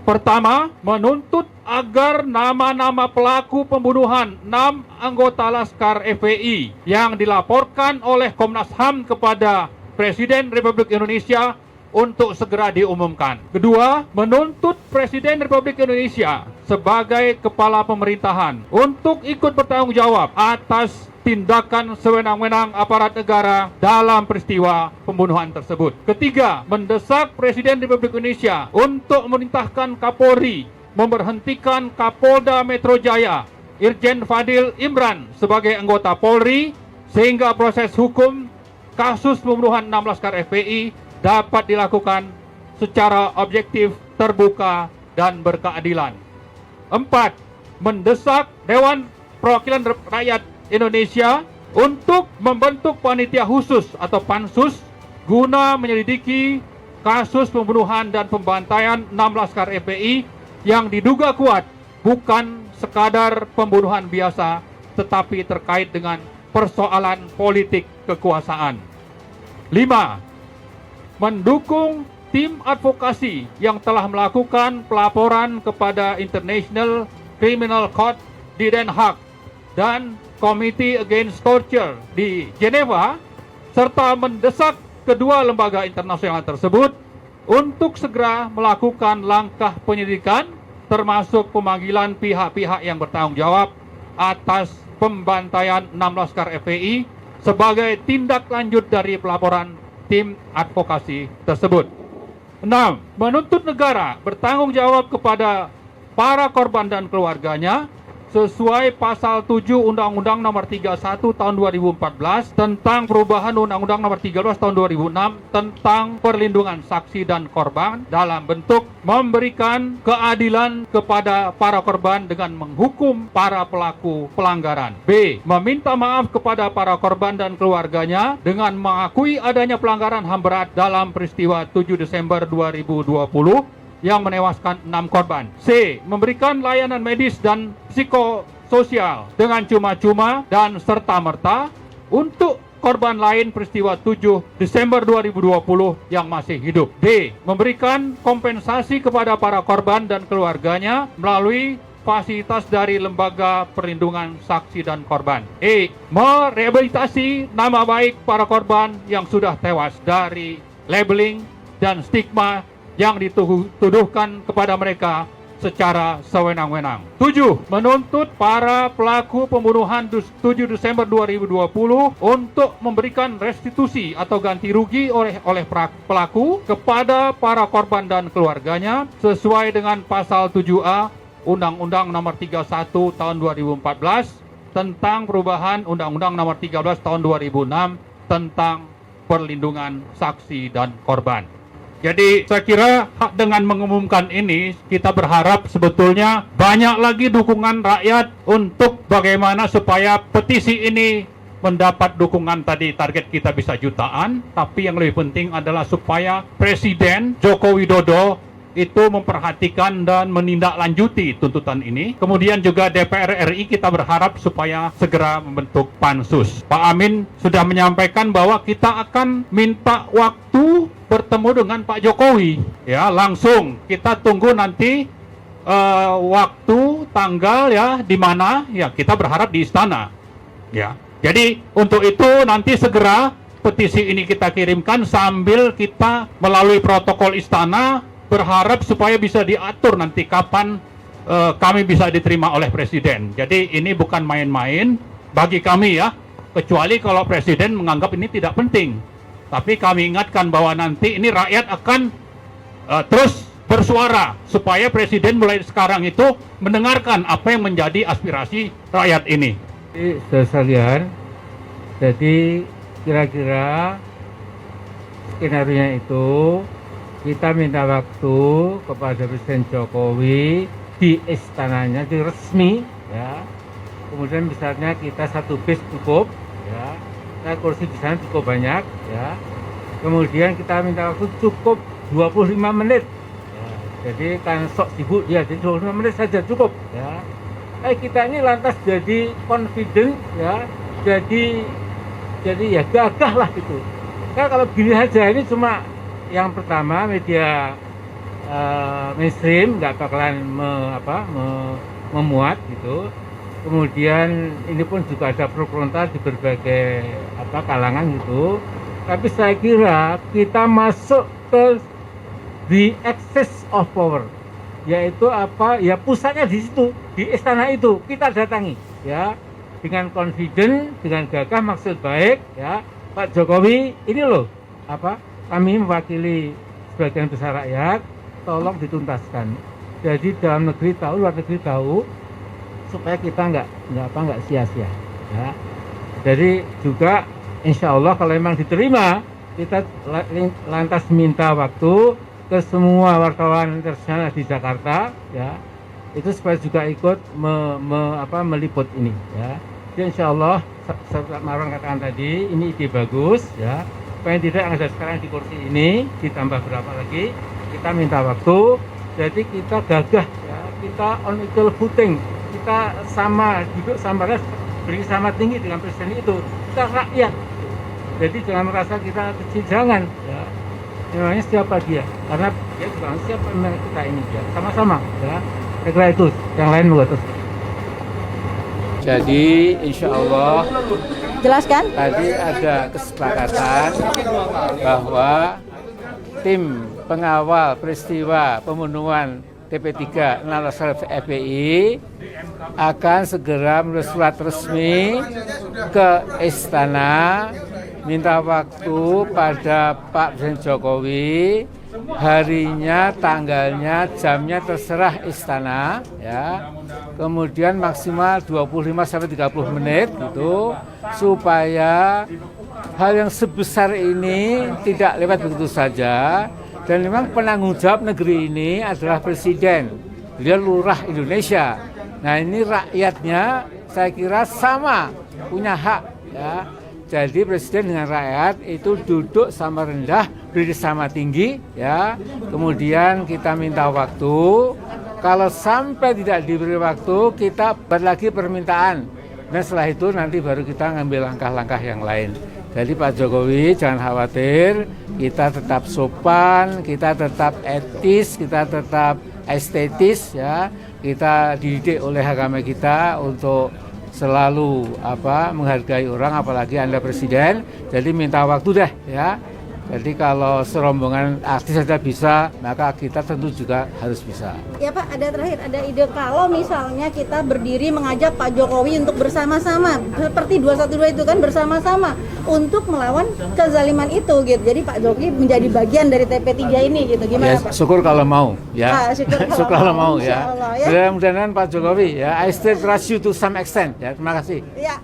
Pertama, menuntut agar nama-nama pelaku pembunuhan 6 anggota Laskar FPI yang dilaporkan oleh Komnas HAM kepada Presiden Republik Indonesia untuk segera diumumkan. Kedua, menuntut Presiden Republik Indonesia sebagai kepala pemerintahan untuk ikut bertanggung jawab atas tindakan sewenang-wenang aparat negara dalam peristiwa pembunuhan tersebut. Ketiga, mendesak Presiden Republik Indonesia untuk memerintahkan Kapolri memberhentikan Kapolda Metro Jaya Irjen Fadil Imran sebagai anggota Polri sehingga proses hukum kasus pembunuhan 6 Laskar FPI dapat dilakukan secara objektif, terbuka, dan berkeadilan. 4. Mendesak Dewan Perwakilan Rakyat Indonesia untuk membentuk panitia khusus atau pansus guna menyelidiki kasus pembunuhan dan pembantaian 6 Laskar FPI yang diduga kuat bukan sekadar pembunuhan biasa tetapi terkait dengan persoalan politik kekuasaan. 5. Mendukung tim advokasi yang telah melakukan pelaporan kepada International Criminal Court di Den Haag dan Committee Against Torture di Geneva, serta mendesak kedua lembaga internasional tersebut untuk segera melakukan langkah penyelidikan termasuk pemanggilan pihak-pihak yang bertanggung jawab atas pembantaian 6 Laskar FPI sebagai tindak lanjut dari pelaporan tim advokasi tersebut. 6. Menuntut negara bertanggung jawab kepada para korban dan keluarganya sesuai pasal 7 Undang-Undang Nomor 31 Tahun 2014 tentang perubahan Undang-Undang Nomor 13 Tahun 2006 tentang perlindungan saksi dan korban dalam bentuk memberikan keadilan kepada para korban dengan menghukum para pelaku pelanggaran. B. Meminta maaf kepada para korban dan keluarganya dengan mengakui adanya pelanggaran HAM berat dalam peristiwa 7 Desember 2020 yang menewaskan 6 korban. C. Memberikan layanan medis dan psikososial dengan cuma-cuma dan serta-merta untuk korban lain peristiwa 7 Desember 2020 yang masih hidup. D. Memberikan kompensasi kepada para korban dan keluarganya melalui fasilitas dari Lembaga Perlindungan Saksi dan Korban. E. Merehabilitasi nama baik para korban yang sudah tewas dari labeling dan stigma yang dituduhkan kepada mereka secara sewenang-wenang. 7. Menuntut para pelaku pembunuhan 7 Desember 2020 untuk memberikan restitusi atau ganti rugi oleh pelaku kepada para korban dan keluarganya sesuai dengan pasal 7A Undang-Undang Nomor 31 Tahun 2014 tentang perubahan Undang-Undang Nomor 13 Tahun 2006 tentang perlindungan saksi dan korban. Jadi saya kira dengan mengumumkan ini kita berharap sebetulnya banyak lagi dukungan rakyat untuk bagaimana supaya petisi ini mendapat dukungan. Tadi target kita bisa jutaan, tapi yang lebih penting adalah supaya Presiden Joko Widodo itu memperhatikan dan menindaklanjuti tuntutan ini. Kemudian juga DPR RI kita berharap supaya segera membentuk pansus. Pak Amin sudah menyampaikan bahwa kita akan minta waktu bertemu dengan Pak Jokowi. Ya, langsung kita tunggu nanti waktu, tanggal ya di mana ya kita berharap di istana. Ya. Jadi untuk itu nanti segera petisi ini kita kirimkan sambil kita melalui protokol istana berharap supaya bisa diatur nanti kapan kami bisa diterima oleh Presiden. Jadi ini bukan main-main bagi kami ya, kecuali kalau Presiden menganggap ini tidak penting. Tapi kami ingatkan bahwa nanti ini rakyat akan terus bersuara supaya Presiden mulai sekarang itu mendengarkan apa yang menjadi aspirasi rakyat ini. Sekalian, jadi kira-kira skenario itu kita minta waktu kepada Presiden Jokowi di istananya, di resmi ya. Kemudian misalnya kita satu bis cukup ya. Kita kursi di sana cukup banyak ya. Kemudian kita minta waktu cukup 25 menit. Ya. Jadi kan sok sibuk dia, jadi 25 menit saja cukup ya. Kita ini lantas jadi confident ya. Jadi ya gagah lah gitu. Kan kalau begini saja ini cuma yang pertama media mainstream, nggak bakalan memuat gitu. Kemudian ini pun juga ada pro kontra di berbagai kalangan gitu. Tapi saya kira kita masuk ke the axis of power, yaitu ya pusatnya di situ, di istana itu kita datangi ya dengan confident, dengan gagah, maksud baik ya. Pak Jokowi ini loh kami mewakili sebagian besar rakyat, tolong dituntaskan. Jadi dalam negeri tahu, luar negeri tahu, supaya kita nggak sia-sia ya. Jadi juga insya Allah kalau memang diterima, kita lantas minta waktu ke semua wartawan internasional di Jakarta ya, itu supaya juga ikut meliput ini ya. Jadi insya Allah seperti Marwan katakan tadi, ini ide bagus ya. Paling tidak yang ada sekarang di kursi ini ditambah berapa lagi, kita minta waktu. Jadi kita gagah ya, kita on equal footing, kita sama, duduk sama, beri sama tinggi dengan presiden itu, kita rakyat. Jadi jangan merasa kita kecil, jangan ya. Memangnya siapa dia? Karena dia juga siapa memang kita ini ya, sama-sama ya. Saya kira itu, yang lain mengatur. Jadi insya Allah Jelaskan. tadi ada kesepakatan bahwa tim pengawal peristiwa pembunuhan TP3 Antasari FPI akan segera menulis surat resmi ke istana minta waktu pada Pak Presiden Jokowi, harinya, tanggalnya, jamnya terserah istana ya. Kemudian maksimal 25 sampai 30 menit gitu, supaya hal yang sebesar ini tidak lewat begitu saja. Dan memang penanggung jawab negeri ini adalah presiden, beliau lurah Indonesia. Nah ini rakyatnya saya kira sama, punya hak ya. Jadi presiden dengan rakyat itu duduk sama rendah, berdiri sama tinggi ya. Kemudian kita minta waktu. Kalau sampai tidak diberi waktu, kita buat lagi permintaan. Dan setelah itu nanti baru kita ngambil langkah-langkah yang lain. Jadi Pak Jokowi jangan khawatir, kita tetap sopan, kita tetap etis, kita tetap estetis ya. Kita dididik oleh agama kita untuk selalu menghargai orang, apalagi Anda presiden. Jadi minta waktu deh ya. Jadi kalau serombongan artis saja bisa, maka kita tentu juga harus bisa. Ya Pak, ada terakhir, ada ide kalau misalnya kita berdiri mengajak Pak Jokowi untuk bersama-sama, seperti 212 itu kan bersama-sama untuk melawan kezaliman itu gitu. Jadi Pak Jokowi menjadi bagian dari TP3 ini gitu. Gimana Ya, Pak? syukur kalau mau ya. Syukur kalau mau ya. Allah, ya. Mudah-mudahan Pak Jokowi ya, I still trust you to some extent ya. Terima kasih. Ya.